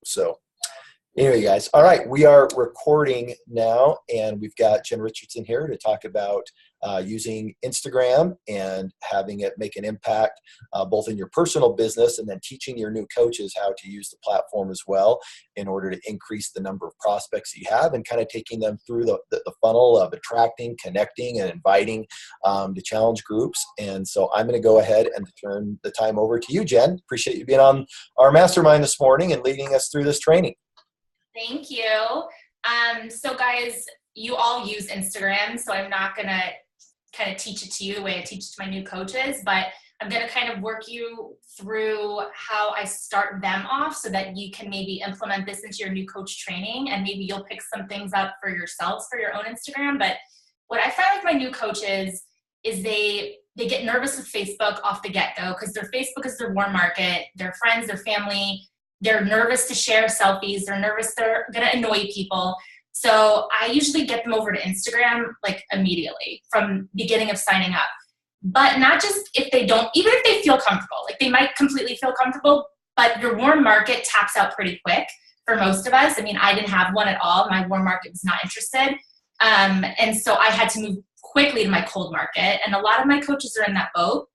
So anyway, guys, all right, we are recording now, and we've got Jenn Richardson here to talk about using Instagram and having it make an impact both in your personal business and then teaching your new coaches how to use the platform as well in order to increase the number of prospects you have and kind of taking them through the funnel of attracting, connecting, and inviting to challenge groups. And so I'm going to go ahead and turn the time over to you, Jenn. Appreciate you being on our mastermind this morning and leading us through this training. Thank you. So guys, you all use Instagram, so I'm not going to kind of teach it to you the way I teach it to my new coaches, but I'm going to kind of work you through how I start them off so that you can maybe implement this into your new coach training, and maybe you'll pick some things up for yourselves for your own Instagram. But what I find with my new coaches is they get nervous with Facebook off the get-go because their Facebook is their warm market, their friends, their family. They're nervous to share selfies. They're nervous they're going to annoy people. So I usually get them over to Instagram like immediately from beginning of signing up. But not just if they don't, even if they feel comfortable. Like they might completely feel comfortable, but your warm market taps out pretty quick for most of us. I mean, I didn't have one at all. My warm market was not interested. And so I had to move quickly to my cold market. And a lot of my coaches are in that boat.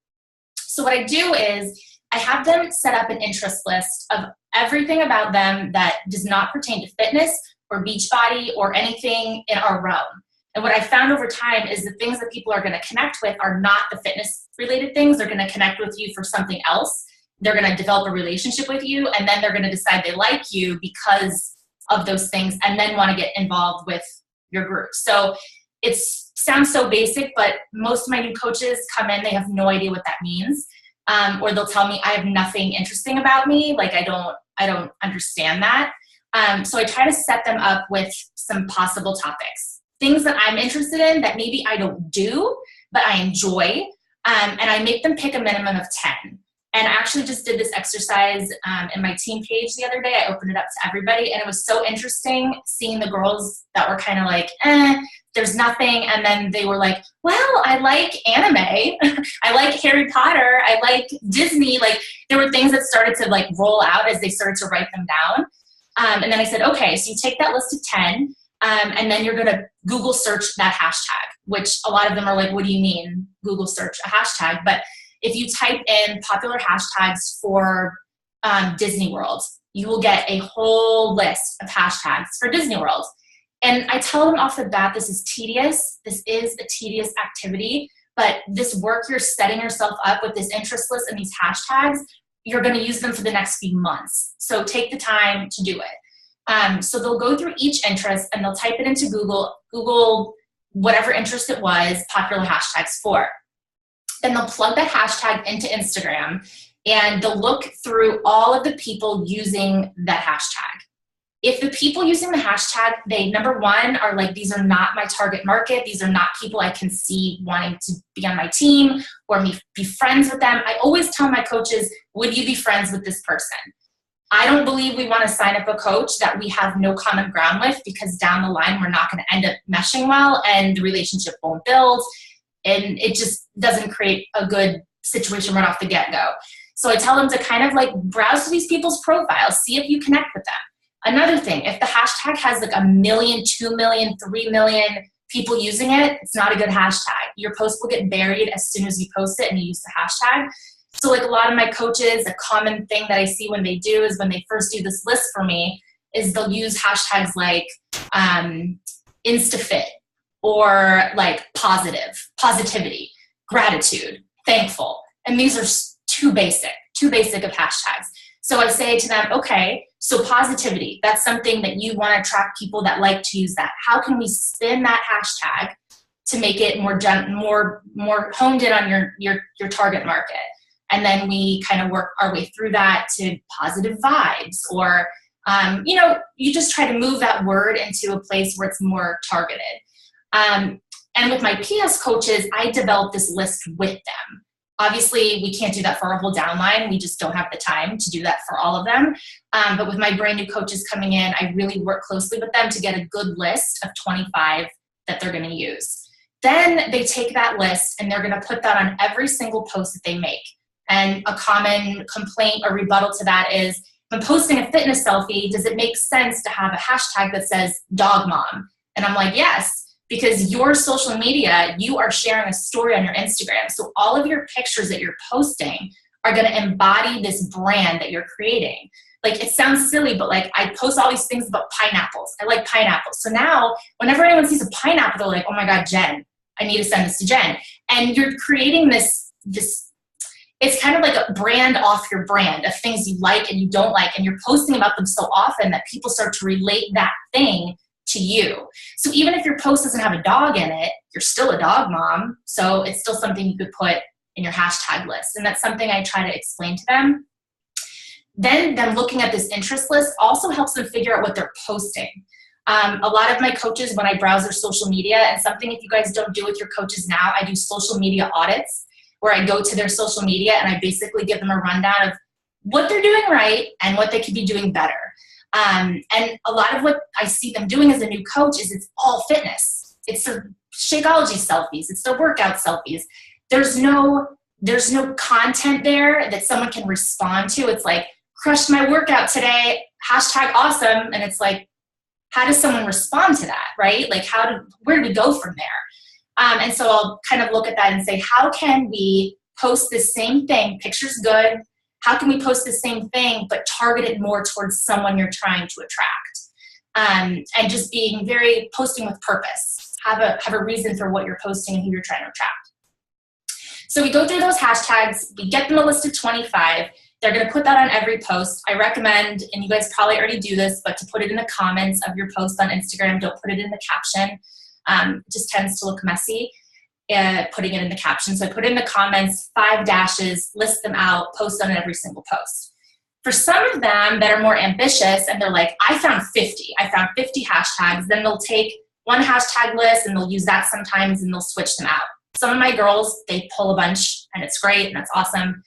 So what I do is I have them set up an interest list of everything about them that does not pertain to fitness or Beachbody or anything in our realm. And what I found over time is the things that people are going to connect with are not the fitness related things. They're going to connect with you for something else. They're going to develop a relationship with you, and then they're going to decide they like you because of those things and then want to get involved with your group. So it sounds so basic, but most of my new coaches come in, they have no idea what that means. Or they'll tell me I have nothing interesting about me. Like I don't understand that. So I try to set them up with some possible topics, things that I'm interested in that maybe I don't do, but I enjoy. And I make them pick a minimum of 10. And I actually just did this exercise in my team page the other day. I opened it up to everybody, and it was so interesting seeing the girls that were kind of like, there's nothing. And then they were like, well, I like anime. I like Harry Potter. I like Disney. Like there were things that started to like roll out as they started to write them down. And then I said, okay, so you take that list of 10, and then you're going to Google search that hashtag, which a lot of them are like, what do you mean Google search a hashtag? But if you type in popular hashtags for Disney World, you will get a whole list of hashtags for Disney World. And I tell them off the bat, this is tedious. This is a tedious activity, but this work you're setting yourself up with this interest list and these hashtags, you're going to use them for the next few months. So take the time to do it. So they'll go through each interest and they'll type it into Google whatever interest it was, popular hashtags for. Then they'll plug that hashtag into Instagram and they'll look through all of the people using that hashtag. If the people using the hashtag, they, number one, are like, these are not my target market. These are not people I can see wanting to be on my team or me be friends with them. I always tell my coaches, would you be friends with this person? I don't believe we want to sign up a coach that we have no common ground with, because down the line, we're not going to end up meshing well and the relationship won't build. And it just doesn't create a good situation right off the get-go. So I tell them to kind of like browse through these people's profiles, see if you connect with them. Another thing, if the hashtag has like 1 million, 2 million, 3 million people using it, it's not a good hashtag. Your post will get buried as soon as you post it and you use the hashtag. So like a lot of my coaches, a common thing that I see when they do is when they first do this list for me is they'll use hashtags like InstaFit or like positivity, gratitude, thankful. And these are too basic of hashtags. So I say to them, okay, so positivity, that's something that you want to attract people that like to use that. How can we spin that hashtag to make it more honed in on your target market? And then we kind of work our way through that to positive vibes, or, you just try to move that word into a place where it's more targeted. And with my PS coaches, I developed this list with them. Obviously, we can't do that for our whole downline. We just don't have the time to do that for all of them. But with my brand new coaches coming in, I really work closely with them to get a good list of 25 that they're going to use. Then they take that list and they're going to put that on every single post that they make. And a common complaint or rebuttal to that is, when posting a fitness selfie, does it make sense to have a hashtag that says dog mom? And I'm like, yes, because your social media, you are sharing a story on your Instagram. So all of your pictures that you're posting are going to embody this brand that you're creating. Like, it sounds silly, but like, I post all these things about pineapples. I like pineapples. So now whenever anyone sees a pineapple, they're like, oh my God, Jen, I need to send this to Jen. And you're creating this, it's kind of like a brand off your brand of things you like and you don't like. And you're posting about them so often that people start to relate that thing to you. So even if your post doesn't have a dog in it, you're still a dog mom. So it's still something you could put in your hashtag list. And that's something I try to explain to them. Then them looking at this interest list also helps them figure out what they're posting. A lot of my coaches, when I browse their social media, and something if you guys don't do with your coaches now, I do social media audits where I go to their social media and I basically give them a rundown of what they're doing right and what they could be doing better. And a lot of what I see them doing as a new coach is it's all fitness. It's their Shakeology selfies. It's their workout selfies. There's no content there that someone can respond to. It's like, crushed my workout today, hashtag awesome. And it's like, how does someone respond to that, right? Like, where do we go from there? And so I'll kind of look at that and say, how can we post the same thing? Picture's good. How can we post the same thing, but target it more towards someone you're trying to attract? And just being posting with purpose. Have a reason for what you're posting and who you're trying to attract. So we go through those hashtags. We get them a list of 25. They're going to put that on every post. I recommend, and you guys probably already do this, but to put it in the comments of your post on Instagram. Don't put it in the caption. It just tends to look messy putting it in the caption. So I put it in the comments, 5 dashes, list them out, post on every single post. For some of them that are more ambitious and they're like, I found 50 hashtags, then they'll take one hashtag list and they'll use that sometimes and they'll switch them out. Some of my girls, they pull a bunch and it's great and that's awesome.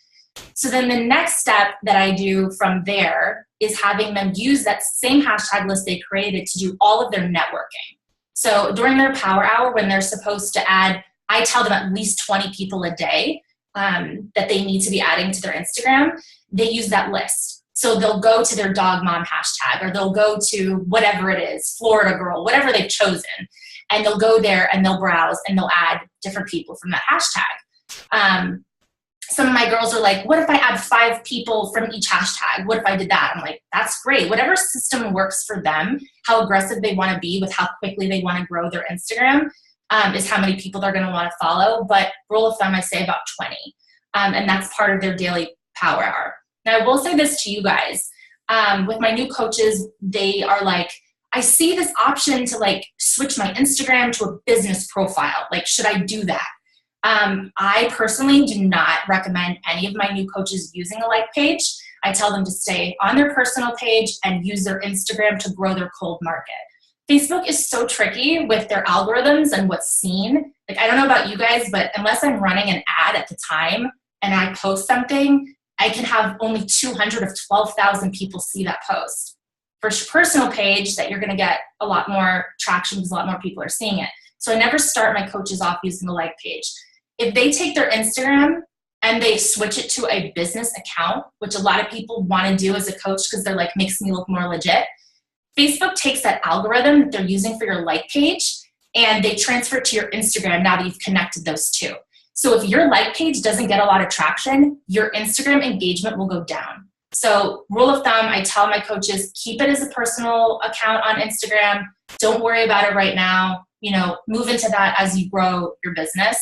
So then the next step that I do from there is having them use that same hashtag list they created to do all of their networking. So during their power hour, when they're supposed to add, I tell them at least 20 people a day that they need to be adding to their Instagram, they use that list. So they'll go to their dog mom hashtag, or they'll go to whatever it is, Florida girl, whatever they've chosen. And they'll go there and they'll browse and they'll add different people from that hashtag. Some of my girls are like, what if I add 5 people from each hashtag? What if I did that? I'm like, that's great. Whatever system works for them, how aggressive they want to be with how quickly they want to grow their Instagram is how many people they're going to want to follow. But rule of thumb, I say about 20. And that's part of their daily power hour. Now, I will say this to you guys. With my new coaches, they are like, I see this option to like switch my Instagram to a business profile. Like, should I do that? I personally do not recommend any of my new coaches using a like page. I tell them to stay on their personal page and use their Instagram to grow their cold market. Facebook is so tricky with their algorithms and what's seen. Like, I don't know about you guys, but unless I'm running an ad at the time and I post something, I can have only 200 of 12,000 people see that post. For your personal page, that you're going to get a lot more traction because a lot more people are seeing it. So I never start my coaches off using a like page. If they take their Instagram and they switch it to a business account, which a lot of people want to do as a coach because they're like, makes me look more legit, Facebook takes that algorithm that they're using for your like page and they transfer it to your Instagram now that you've connected those two. So if your like page doesn't get a lot of traction, your Instagram engagement will go down. So rule of thumb, I tell my coaches, keep it as a personal account on Instagram. Don't worry about it right now. Move into that as you grow your business.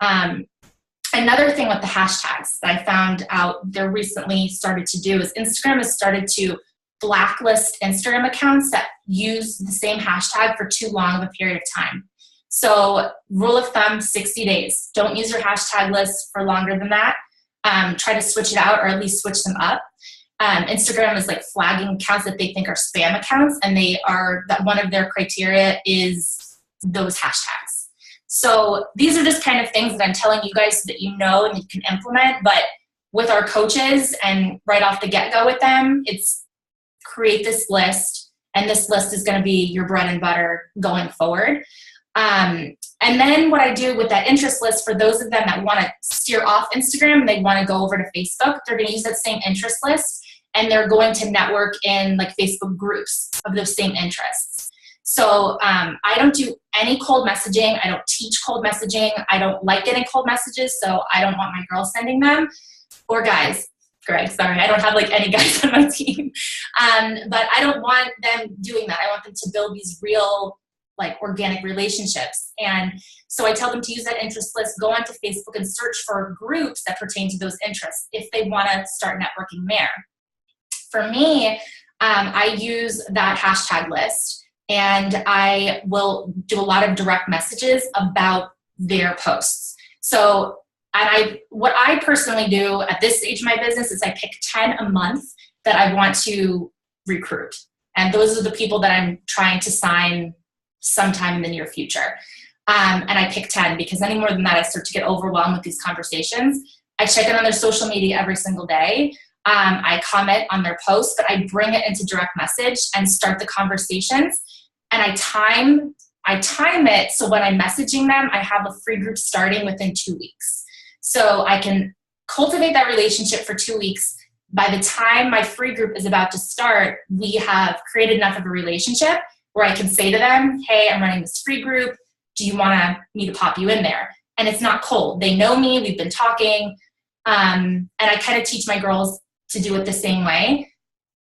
Another thing with the hashtags that I found out they're recently started to do is Instagram has started to blacklist Instagram accounts that use the same hashtag for too long of a period of time. So rule of thumb, 60 days. Don't use your hashtag list for longer than that. Try to switch it out or at least switch them up. Instagram is like flagging accounts that they think are spam accounts, and that one of their criteria is those hashtags. So these are just kind of things that I'm telling you guys so that you know and you can implement. But with our coaches and right off the get-go with them, it's create this list, and this list is going to be your bread and butter going forward. And then what I do with that interest list, for those of them that want to steer off Instagram and they want to go over to Facebook, they're going to use that same interest list and they're going to network in like Facebook groups of those same interests. So I don't do any cold messaging. I don't teach cold messaging. I don't like getting cold messages, so I don't want my girls sending them, or guys. Greg, sorry, I don't have like any guys on my team. But I don't want them doing that. I want them to build these real, like, organic relationships. And so I tell them to use that interest list, go onto Facebook and search for groups that pertain to those interests if they want to start networking there. For me, I use that hashtag list, and I will do a lot of direct messages about their posts. So, what I personally do at this stage of my business is I pick 10 a month that I want to recruit. And those are the people that I'm trying to sign sometime in the near future. And I pick 10 because any more than that, I start to get overwhelmed with these conversations. I check in on their social media every single day. I comment on their posts, but I bring it into direct message and start the conversations. And I time it so when I'm messaging them, I have a free group starting within 2 weeks. So I can cultivate that relationship for 2 weeks. By the time my free group is about to start, we have created enough of a relationship where I can say to them, hey, I'm running this free group. Do you want me to pop you in there? And it's not cold. They know me. We've been talking. And I kind of teach my girls to do it the same way.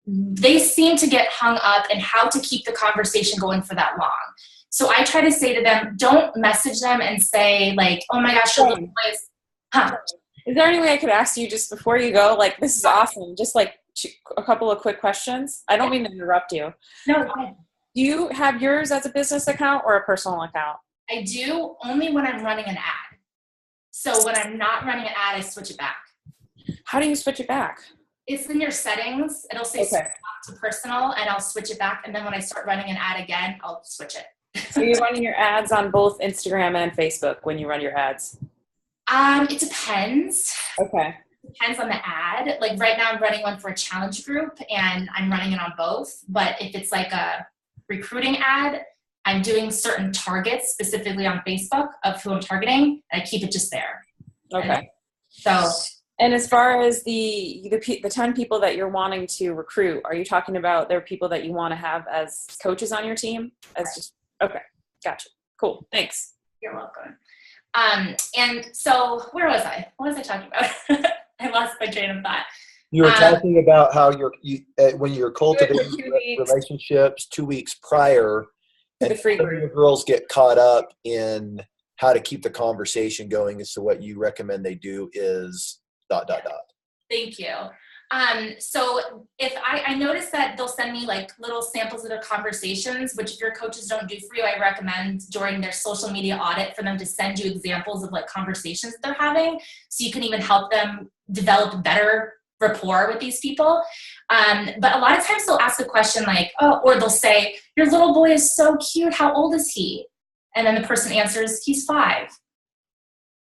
They seem to get hung up in how to keep the conversation going for that long. So I try to say to them, don't message them and say like, oh my gosh, your little boy is, huh? Is there any way I could ask you just before you go, like, this is awesome, just like a couple of quick questions? I don't mean to interrupt you. No, go ahead. Do you have yours as a business account or a personal account? I do, only when I'm running an ad. So when I'm not running an ad, I switch it back. How do you switch it back? It's in your settings. It'll say switch to personal, and I'll switch it back. And then when I start running an ad again, I'll switch it. So you're running your ads on both Instagram and Facebook when you run your ads? It depends. Okay. It depends on the ad. Like right now I'm running one for a challenge group and I'm running it on both. But if it's like a recruiting ad, I'm doing certain targets specifically on Facebook of who I'm targeting, and I keep it just there. Okay. And as far as the 10 people that you're wanting to recruit, are you talking about they're people that you want to have as coaches on your team? Okay, gotcha. Cool. Thanks. You're welcome. And so where was I? What was I talking about? I lost my train of thought. You were talking about how when you're cultivating relationships 2 weeks prior, and the free group. Your girls get caught up in how to keep the conversation going as to what you recommend they do is ... Thank you. So if I notice that they'll send me like little samples of their conversations, which if your coaches don't do for you, I recommend during their social media audit for them to send you examples of like conversations they're having, so you can even help them develop better rapport with these people. But a lot of times they'll ask a question like, oh, or they'll say, your little boy is so cute. How old is he? And then the person answers, he's 5.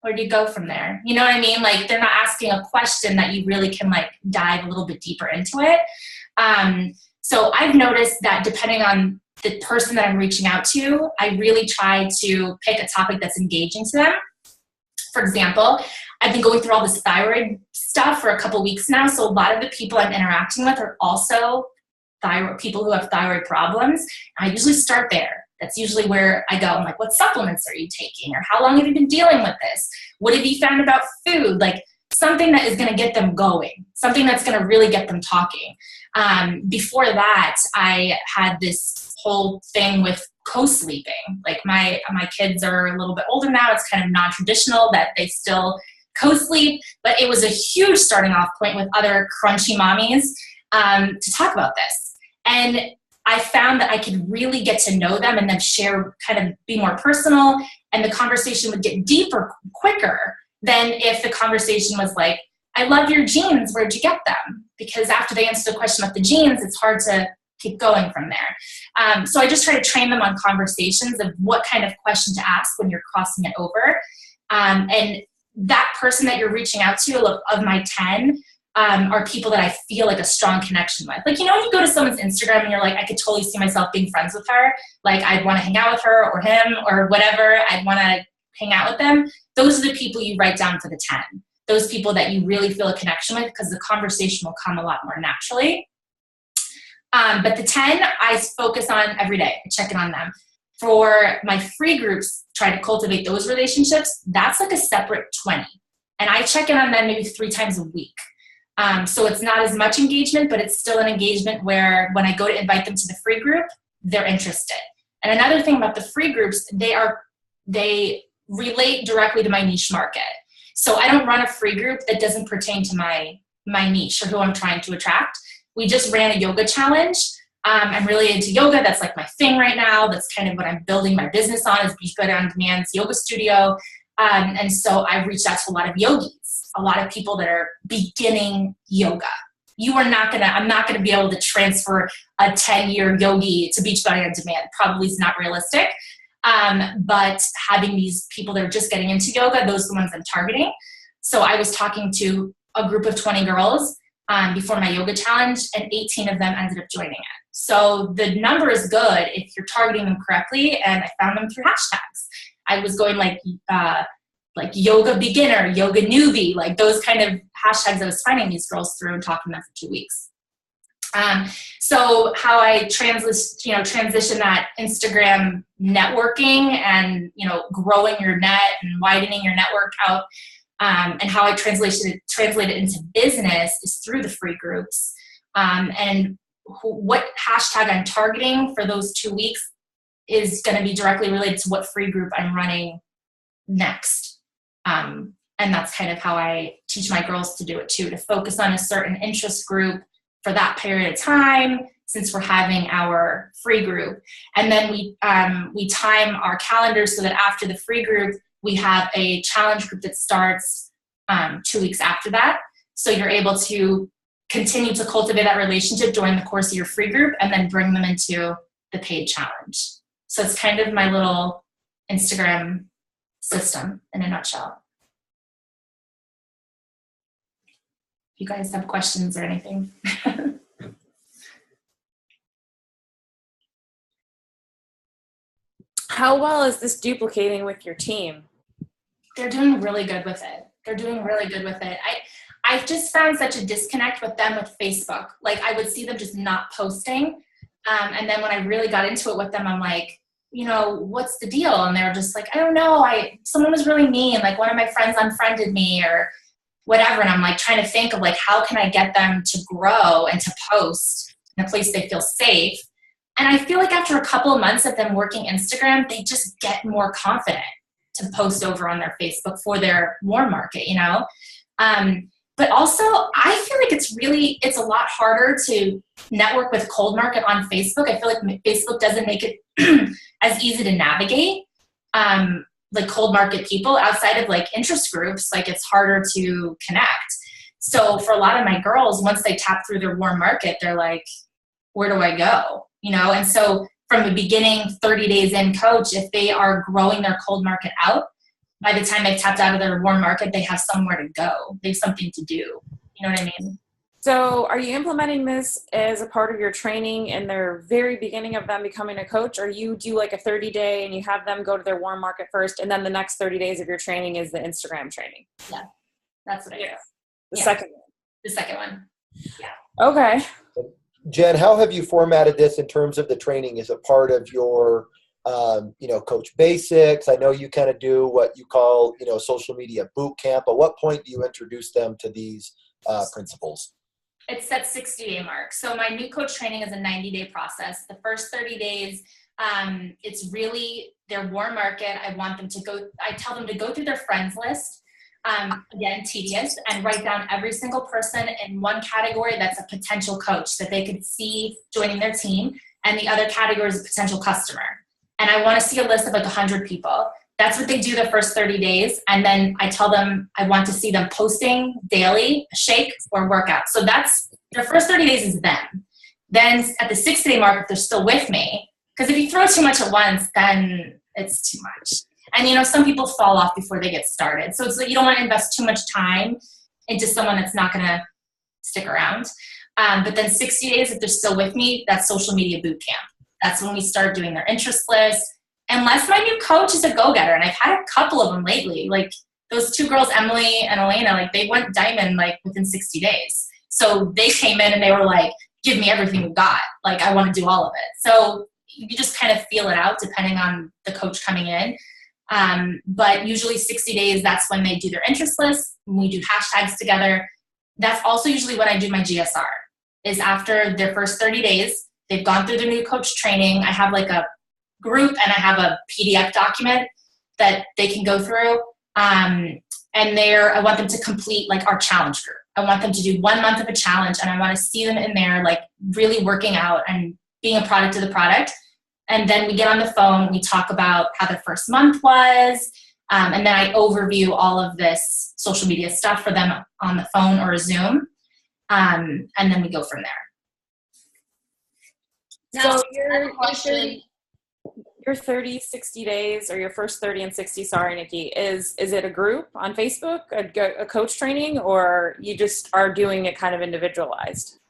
Where do you go from there? You know what I mean? Like they're not asking a question that you really can like dive a little bit deeper into it. So I've noticed that depending on the person that I'm reaching out to, I really try to pick a topic that's engaging to them. For example, I've been going through all this thyroid stuff for a couple weeks now. So a lot of the people I'm interacting with are also people who have thyroid problems. I usually start there. That's usually where I go. I'm like, what supplements are you taking? Or how long have you been dealing with this? What have you found about food? Like something that is going to get them going, something that's going to really get them talking. Before that, I had this whole thing with co-sleeping. Like my kids are a little bit older now. It's kind of non-traditional that they still co-sleep, but it was a huge starting off point with other crunchy mommies to talk about this. And I found that I could really get to know them and then share, kind of be more personal, and the conversation would get deeper quicker than if the conversation was like, I love your jeans, where'd you get them? Because after they answer the question about the jeans, it's hard to keep going from there. So I just try to train them on conversations of what kind of question to ask when you're crossing it over. And that person that you're reaching out to, of my 10, are people that I feel like a strong connection with. Like, you know, you go to someone's Instagram and you're like, I could totally see myself being friends with her. Like, I'd want to hang out with her or him or whatever. I'd want to hang out with them. Those are the people you write down for the 10. those people that you really feel a connection with, because the conversation will come a lot more naturally. But the 10, I focus on every day. I check in on them. For my free groups, try to cultivate those relationships. That's like a separate 20. And I check in on them maybe 3 times a week. So it's not as much engagement, but it's still an engagement where when I go to invite them to the free group, they're interested. And another thing about the free groups, they relate directly to my niche market. So I don't run a free group that doesn't pertain to my niche or who I'm trying to attract. We just ran a yoga challenge. I'm really into yoga. That's like my thing right now. That's kind of what I'm building my business on, is Beachbody On Demand's yoga studio. And so I've reached out to a lot of yogis, a lot of people that are beginning yoga. I'm not going to be able to transfer a 10-year yogi to Beachbody On Demand. Probably is not realistic. But having these people that are just getting into yoga, those are the ones I'm targeting. So I was talking to a group of 20 girls before my yoga challenge, and 18 of them ended up joining it. So the number is good if you're targeting them correctly, and I found them through hashtags. I was going like yoga beginner, yoga newbie, like those kind of hashtags I was finding these girls through and talking to them for 2 weeks. So how I transition that Instagram networking and, growing your net and widening your network out, and how I translate it into business is through the free groups. And what hashtag I'm targeting for those 2 weeks is going to be directly related to what free group I'm running next. And that's kind of how I teach my girls to do it too, to focus on a certain interest group for that period of time, since we're having our free group. And then we time our calendars so that after the free group, we have a challenge group that starts 2 weeks after that. So you're able to continue to cultivate that relationship during the course of your free group and then bring them into the paid challenge. So it's kind of my little Instagram system in a nutshell. If you guys have questions or anything. How well is this duplicating with your team? They're doing really good with it. I've just found such a disconnect with them with Facebook. Like I would see them just not posting. And then when I really got into it with them, I'm like, what's the deal? And they're just like, I don't know. Someone was really mean. Like one of my friends unfriended me or whatever. And I'm like trying to think of like, how can I get them to grow and to post in a place they feel safe? And I feel like after a couple of months of them working Instagram, they just get more confident to post over on their Facebook for their warm market, But also I feel like it's a lot harder to network with cold market on Facebook. I feel like Facebook doesn't make it as easy to navigate. Like cold market people outside of like interest groups, like it's harder to connect. So for a lot of my girls, once they tap through their warm market, they're like, where do I go? And so from the beginning, 30 days in coach, if they are growing their cold market out, by the time they've tapped out of their warm market, they have somewhere to go. They have something to do. You know what I mean? So are you implementing this as a part of your training in their very beginning of them becoming a coach, or you do like a 30-day and you have them go to their warm market first, and then the next 30 days of your training is the Instagram training? Yeah, that's what I do. The second one. The second one. Yeah. Okay. Jen, how have you formatted this in terms of the training? Is it part of your, coach basics? I know you kind of do what you call, social media boot camp. At what point do you introduce them to these principles? It's that 60-day mark. So my new coach training is a 90-day process. The first 30 days, it's really their warm market. I tell them to go through their friends list. Again, tedious, and write down every single person in one category that's a potential coach that they could see joining their team, and the other category is a potential customer. And I want to see a list of like 100 people. That's what they do the first 30 days. And then I tell them I want to see them posting daily, a shake or workout. So that's their first 30 days is them. Then at the 60-day mark, if they're still with me, because if you throw too much at once, then it's too much. And, some people fall off before they get started. So it's like you don't want to invest too much time into someone that's not going to stick around. But then 60 days, if they're still with me, that's social media boot camp. That's when we start doing their interest list. Unless my new coach is a go-getter, and I've had a couple of them lately. Like those two girls, Emily and Elena, like they went diamond like within 60 days. So they came in and they were like, give me everything you got. Like, I want to do all of it. So you just kind of feel it out depending on the coach coming in. But usually 60 days, that's when they do their interest list. When we do hashtags together. That's also usually when I do my GSR, is after their first 30 days. They've gone through their new coach training. I have like a group and I have a PDF document that they can go through. And I want them to complete like our challenge group. I want them to do 1 month of a challenge, and I want to see them in there like really working out and being a product of the product. And then we get on the phone, we talk about how the first month was, and then I overview all of this social media stuff for them on the phone or a Zoom, and then we go from there. So your 30, 60 days, or your first 30 and 60, sorry, Nikki, is it a group on Facebook, a coach training, or you just are doing it kind of individualized?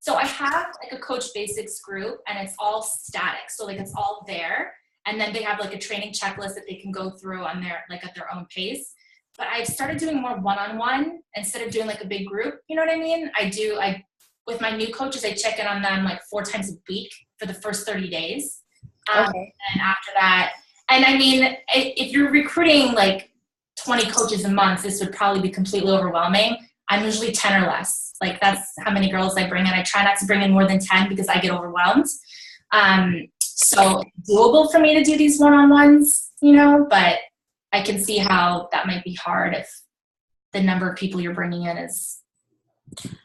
So I have like a Coach Basics group, and it's all static. So like it's all there. And then they have like a training checklist that they can go through on their, like at their own pace. But I've started doing more one-on-one instead of doing like a big group. You know what I mean? With my new coaches, I check in on them like 4 times a week for the first 30 days. Okay. And after that, and I mean, if you're recruiting like 20 coaches a month, this would probably be completely overwhelming. I'm usually 10 or less. Like that's how many girls I bring in. I try not to bring in more than 10 because I get overwhelmed. So it's doable for me to do these one-on-ones, you know, but I can see how that might be hard if the number of people you're bringing in is.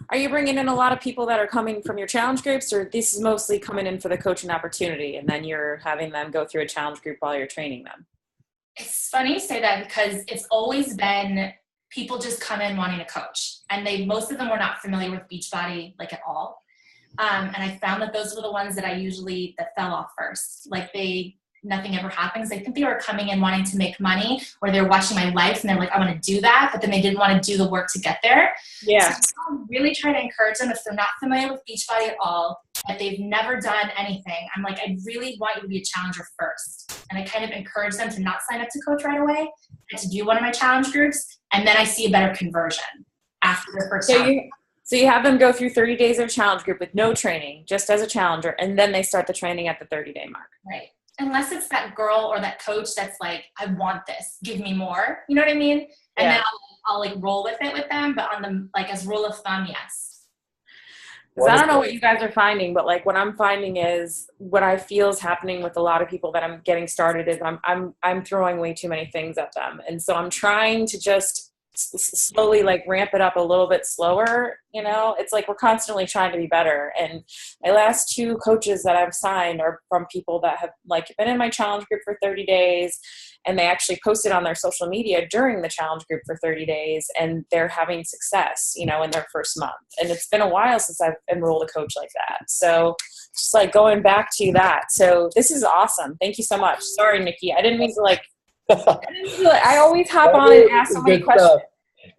Are you bringing in a lot of people that are coming from your challenge groups, or this is mostly coming in for the coaching opportunity and then you're having them go through a challenge group while you're training them? It's funny you say that because it's always been people just come in wanting to coach, and most of them were not familiar with Beachbody like at all. And I found that those were the ones that that fell off first. Like nothing ever happens. I think they were coming in wanting to make money, or they're watching my life and they're like, I want to do that, but then they didn't want to do the work to get there. Yeah. So I really try to encourage them, if they're not familiar with Beachbody at all, if they've never done anything, I'm like, I really want you to be a challenger first. And I kind of encourage them to not sign up to coach right away, and to do one of my challenge groups. And then I see a better conversion after their first challenge. So you have them go through 30 days of challenge group with no training, just as a challenger, and then they start the training at the 30-day mark. Right. Unless it's that girl or that coach that's like, I want this, give me more. You know what I mean? And then I'll like roll with it with them, but on the, like as rule of thumb, yes. I don't know what you guys are finding, but like what I'm finding is what I feel is happening with a lot of people that I'm getting started is I'm throwing way too many things at them. And so I'm trying to just slowly like ramp it up a little bit slower. You know, it's like we're constantly trying to be better. And my last 2 coaches that I've signed are from people that have like been in my challenge group for 30 days, and they actually posted on their social media during the challenge group for 30 days, and they're having success, you know, in their first month. And it's been a while since I've enrolled a coach like that. So just like going back to that. So this is awesome. Thank you so much. Sorry, Nikki. I didn't mean to like, I always hop on and ask so many questions.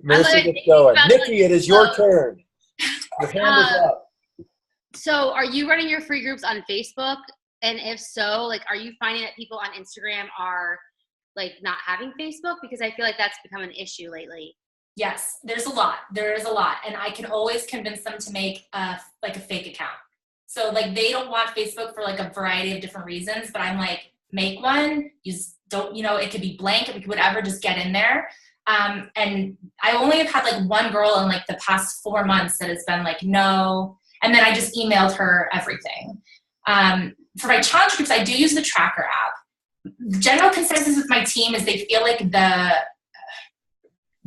Melissa, get going. Nikki, it is your turn. Your hand is up. So are you running your free groups on Facebook? And if so, like, are you finding that people on Instagram are like not having Facebook? Because I feel like that's become an issue lately. Yes, there's a lot. There is a lot. And I can always convince them to make a fake account. So like they don't want Facebook for like a variety of different reasons, but I'm like, make one. It could be blank, it could be whatever, just get in there. And I only have had like one girl in like the past 4 months that has been like, no. And then I just emailed her everything. For my challenge groups, I do use the tracker app. General consensus with my team is they feel like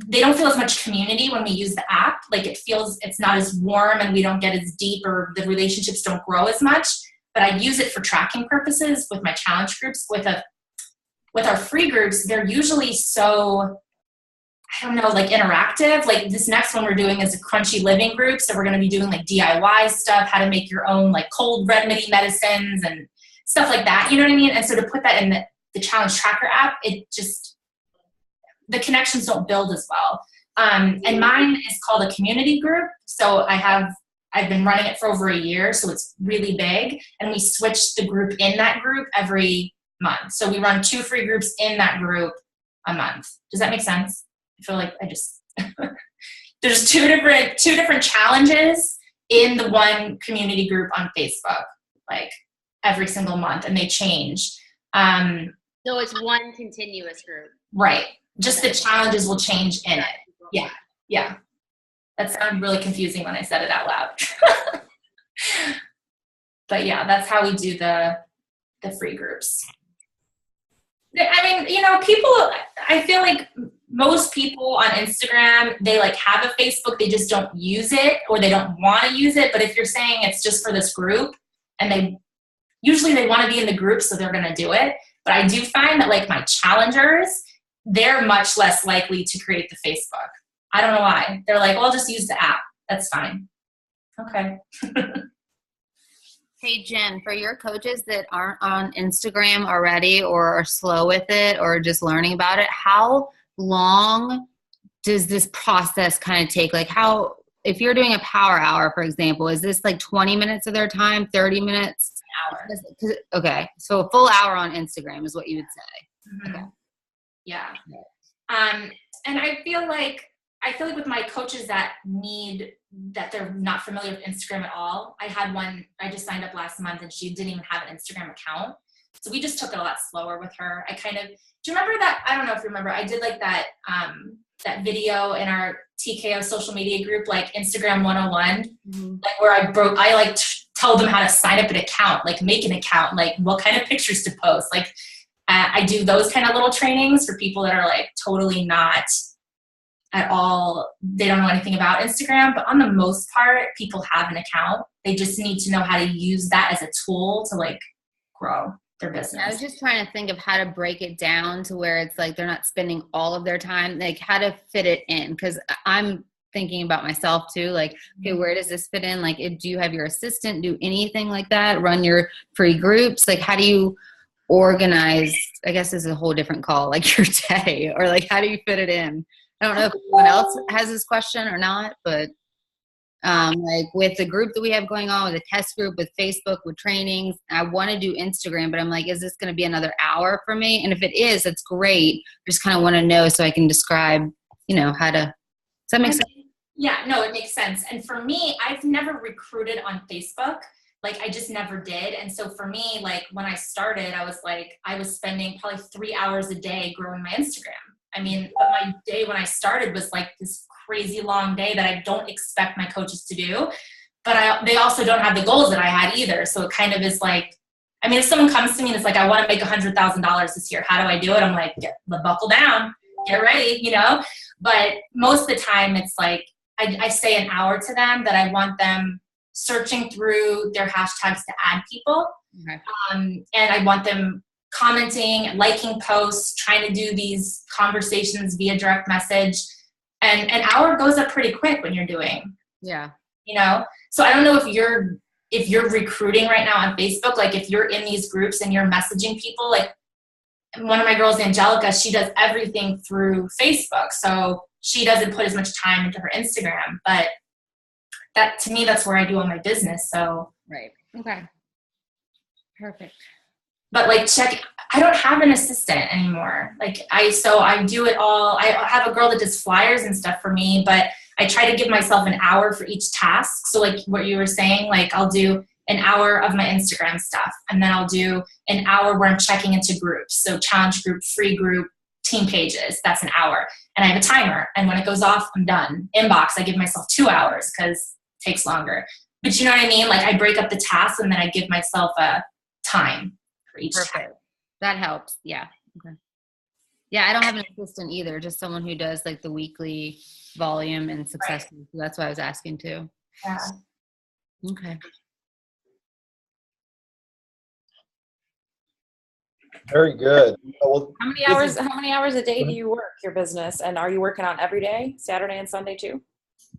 they don't feel as much community when we use the app. Like it's not as warm and we don't get as deep, or the relationships don't grow as much. But I use it for tracking purposes with my challenge groups. With our free groups, they're usually so, I don't know, like interactive. Like this next one we're doing is a crunchy living group. So we're going to be doing like DIY stuff, how to make your own like cold remedy medicines and stuff like that. You know what I mean? And so to put that in the challenge tracker app, the connections don't build as well. And mine is called a community group. So I've been running it for over a year. So it's really big. And we switch the group in that group every month. So we run 2 free groups in that group a month. Does that make sense? I feel like there's two different challenges in the one community group on Facebook, like every single month, and they change. So it's one continuous group. Right. Just the challenges will change in it. Yeah. Yeah. That sounded really confusing when I said it out loud. But yeah, that's how we do the free groups. I mean, people, I feel like most people on Instagram, they like have a Facebook, they just don't use it, or they don't want to use it. But if you're saying it's just for this group, and they want to be in the group, so they're going to do it. But I do find that like my challengers, they're much less likely to create the Facebook. I don't know why. They're like, well, I'll just use the app. That's fine. Okay. Hey, Jen, for your coaches that aren't on Instagram already or are slow with it or just learning about it, how long does this process kind of take? Like if you're doing a power hour, for example, is this like 20 minutes of their time, 30 minutes? An hour. Okay. So a full hour on Instagram is what you would say. Mm-hmm. Okay. Yeah. And I feel like with my coaches that they're not familiar with Instagram at all. I had one, I just signed up last month and she didn't even have an Instagram account. So we just took it a lot slower with her. Do you remember that? I don't know if you remember, I did like that video in our TKO social media group, like Instagram 101, like where I told them how to sign up an account, like make an account, like what kind of pictures to post. Like I do those kind of little trainings for people that are like totally not at all, they don't know anything about Instagram, but on the most part, people have an account. They just need to know how to use that as a tool to like grow their business. I was just trying to think of how to break it down to where it's like they're not spending all of their time, like how to fit it in. Because I'm thinking about myself too, like, okay, where does this fit in? Like, do you have your assistant do anything like that? Run your free groups? Like, how do you organize, I guess this is a whole different call, like your day, or like, how do you fit it in? I don't know if anyone else has this question or not, but like with the group that we have going on, with the test group, with Facebook, with trainings, I want to do Instagram, but I'm like, is this going to be another hour for me? And if it is, it's great. I just kind of want to know so I can describe, how to, does that make sense? Yeah, no, it makes sense. And for me, I've never recruited on Facebook. Like I just never did. And so for me, like when I started, I was spending probably 3 hours a day growing my Instagram. I mean, my day when I started was like this crazy long day that I don't expect my coaches to do, but they also don't have the goals that I had either. So it kind of is like, I mean, if someone comes to me and it's like, I want to make $100,000 this year, how do I do it? I'm like, buckle down, get ready, but most of the time it's like, I say an hour to them that I want them searching through their hashtags to add people. Okay. And I want them commenting, liking posts, trying to do these conversations via direct message. And an hour goes up pretty quick when you're doing. Yeah. So I don't know if you're recruiting right now on Facebook, like if you're in these groups and you're messaging people, like one of my girls, Angelica, she does everything through Facebook. So she doesn't put as much time into her Instagram, but that to me, that's where I do all my business. So. Right. Okay. Perfect. But like I don't have an assistant anymore. So I do it all. I have a girl that does flyers and stuff for me, but I try to give myself an hour for each task. So like what you were saying, like I'll do an hour of my Instagram stuff, and then I'll do an hour where I'm checking into groups. So challenge group, free group, team pages, that's an hour. And I have a timer, and when it goes off, I'm done. Inbox, I give myself 2 hours because it takes longer. But you know what I mean? Like I break up the tasks and then I give myself a time. Perfect. That helps. Yeah. Okay. Yeah, I don't have an assistant either. Just someone who does like the weekly volume and success. Right. So that's why I was asking too. Yeah. Okay. Very good. Well, how many hours a day do you work your business? And are you working on every day, Saturday and Sunday too?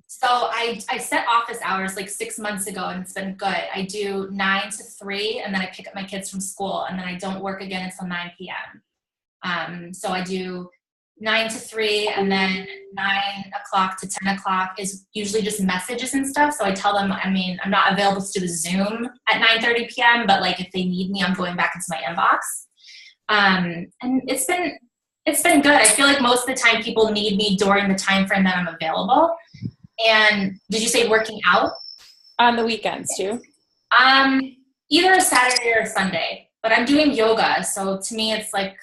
So I set office hours like 6 months ago, and it's been good. I do 9 to 3, and then I pick up my kids from school, and then I don't work again until 9 p.m. So I do 9 to 3, and then 9 o'clock to 10 o'clock is usually just messages and stuff. So I tell them, I'm not available to do a Zoom at 9:30 p.m., but like if they need me, I'm going back into my inbox. And it's been It's been good. I feel like most of the time people need me during the time frame that I'm available. And did you say working out? On the weekends too? Either a Saturday or a Sunday. But I'm doing yoga, so to me it's like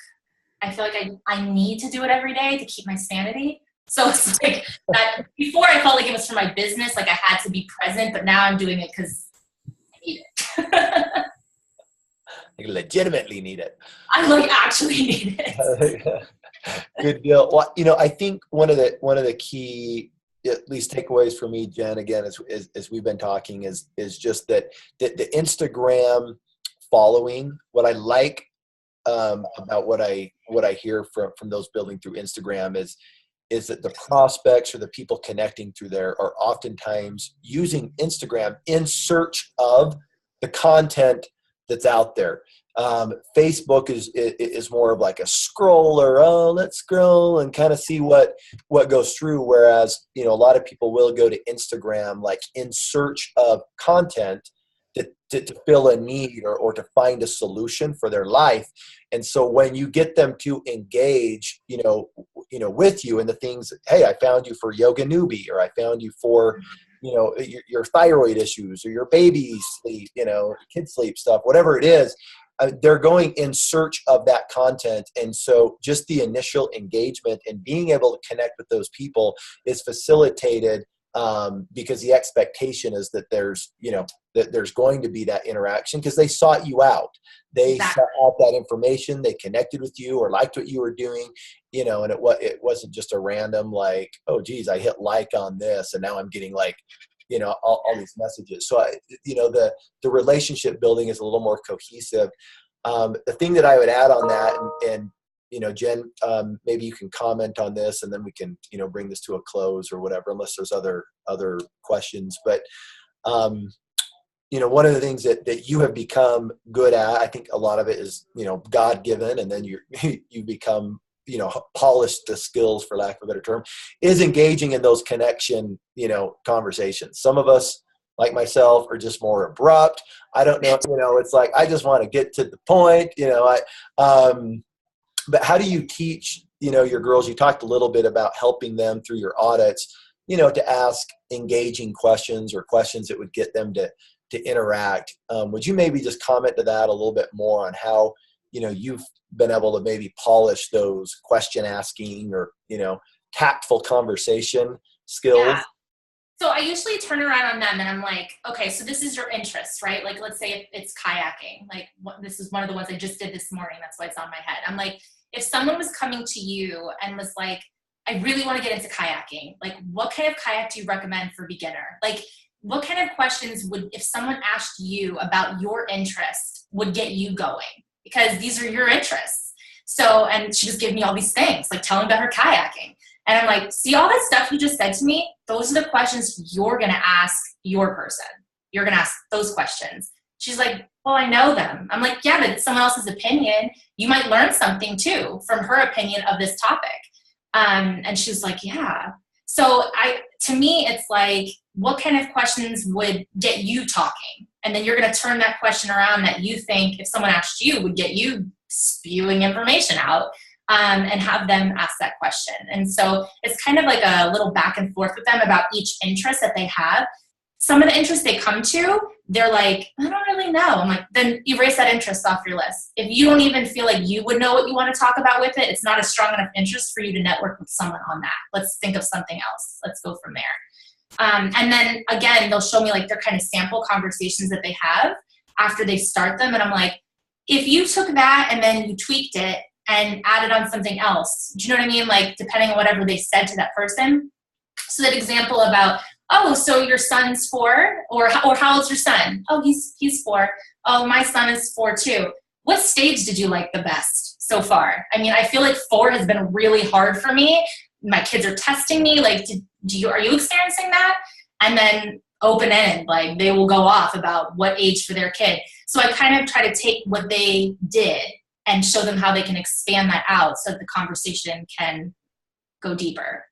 I feel like I need to do it every day to keep my sanity. So it's like that. Before I felt like it was for my business, like I had to be present, but now I'm doing it because I need it. You legitimately need it. I like actually need it. Good deal. Well, I think one of the key, at least takeaways for me, Jen, again, as we've been talking, is just that the Instagram following. What I like about what I hear from those building through Instagram is that the prospects or the people connecting through there are oftentimes using Instagram in search of the content that's out there. Facebook is more of like a scroller. Oh, let's scroll and kind of see what goes through. Whereas, a lot of people will go to Instagram like in search of content to fill a need or to find a solution for their life. And so when you get them to engage, with you in the things, hey, I found you for yoga newbie, or I found you for, your thyroid issues or your baby sleep, kid sleep stuff, whatever it is, they're going in search of that content. And so just the initial engagement and being able to connect with those people is facilitated because the expectation is that there's going to be that interaction because they sought you out. They sought out that information. They connected with you or liked what you were doing, and it wasn't just a random like, oh, geez, I hit like on this and now I'm getting like, all these messages. So, the relationship building is a little more cohesive. The thing that I would add on that, and Jen, maybe you can comment on this and then we can, bring this to a close or whatever, unless there's other questions. But, one of the things that you have become good at, I think a lot of it is, God-given, and then you become, polished the skills, for lack of a better term, is engaging in those connection, conversations. Some of us, like myself, are just more abrupt. I don't know, it's like, I just want to get to the point, but how do you teach, your girls? You talked a little bit about helping them through your audits, to ask engaging questions or questions that would get them to interact. Would you maybe just comment to that a little bit more on how, you've been able to maybe polish those question asking or, tactful conversation skills? Yeah. So I usually turn around on them and I'm like, okay, so this is your interest, right? Like, let's say it's kayaking. Like, this is one of the ones I just did this morning. That's why it's on my head. I'm like, if someone was coming to you and was like, I really want to get into kayaking, like, what kind of kayak do you recommend for beginner? Like, what kind of questions if someone asked you about your interest, would get you going? Because these are your interests. So, and she just gave me all these things, like telling about her kayaking. And I'm like, see all that stuff you just said to me? Those are the questions you're going to ask your person. You're going to ask those questions. She's like, well, I know them. I'm like, yeah, but it's someone else's opinion. You might learn something too from her opinion of this topic. And she was like, yeah. So to me, it's like, what kind of questions would get you talking? And then you're going to turn that question around that you think if someone asked you would get you spewing information out, and have them ask that question. And so it's kind of like a little back and forth with them about each interest that they have. Some of the interests they come to, they're like, I don't really know. I'm like, then erase that interest off your list. If you don't even feel like you would know what you want to talk about with it, it's not a strong enough interest for you to network with someone on that. Let's think of something else. Let's go from there. And then again, they'll show me like their kind of sample conversations that they have after they start them. And I'm like, if you took that and then you tweaked it and added on something else, do you know what I mean? Like depending on whatever they said to that person. So that example about, oh, so your son's 4, or how old's your son? Oh, he's 4. Oh, my son is 4 too. What stage did you like the best so far? I mean, I feel like 4 has been really hard for me. My kids are testing me. Like, are you experiencing that? And then open-ended, like they will go off about what age for their kid. So I kind of try to take what they did and show them how they can expand that out so that the conversation can go deeper.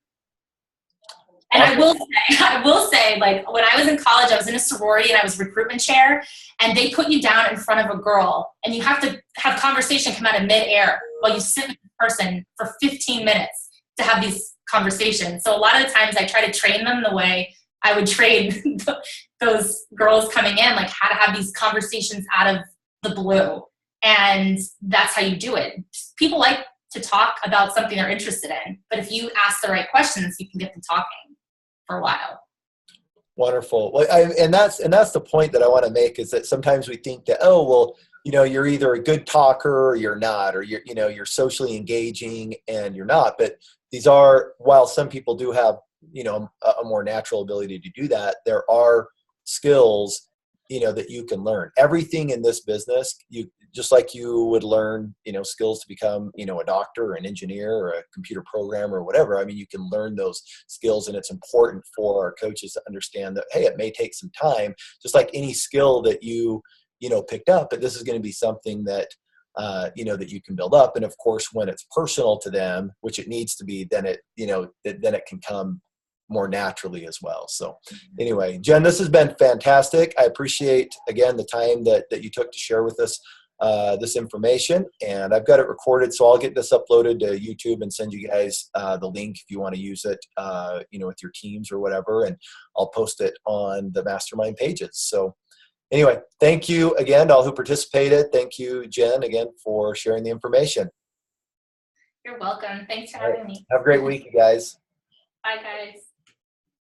And I will say, like, when I was in college, I was in a sorority and I was recruitment chair, and they put you down in front of a girl, and you have to have conversation come out of midair while you sit with the person for 15 minutes to have these conversations. So a lot of the times I try to train them the way I would train those girls coming in, like how to have these conversations out of the blue. And that's how you do it. People like to talk about something they're interested in, but if you ask the right questions, you can get them talking for a while. Wonderful. Well, and that's the point that I want to make, is that sometimes we think that, oh, well, you know, you're either a good talker or you're not, or you're socially engaging and you're not. But these are, while some people do have, you know, a more natural ability to do that, there are skills, you know, that you can learn. Everything in this business, you just like you would learn, you know, skills to become, you know, a doctor or an engineer or a computer programmer or whatever. I mean, you can learn those skills, and it's important for our coaches to understand that, hey, it may take some time, just like any skill that you know, picked up, but this is going to be something that, you know, that you can build up. And of course, when it's personal to them, which it needs to be, then it, you know, then it can come more naturally as well. So anyway, Jen, this has been fantastic. I appreciate, again, the time that you took to share with us this information, and I've got it recorded, so I'll get this uploaded to YouTube and send you guys the link if you want to use it, you know, with your teams or whatever, and I'll post it on the mastermind pages. So anyway, thank you again to all who participated. Thank you, Jen, again, for sharing the information. You're welcome. Thanks for having me. Have a great week, you guys. Bye, guys.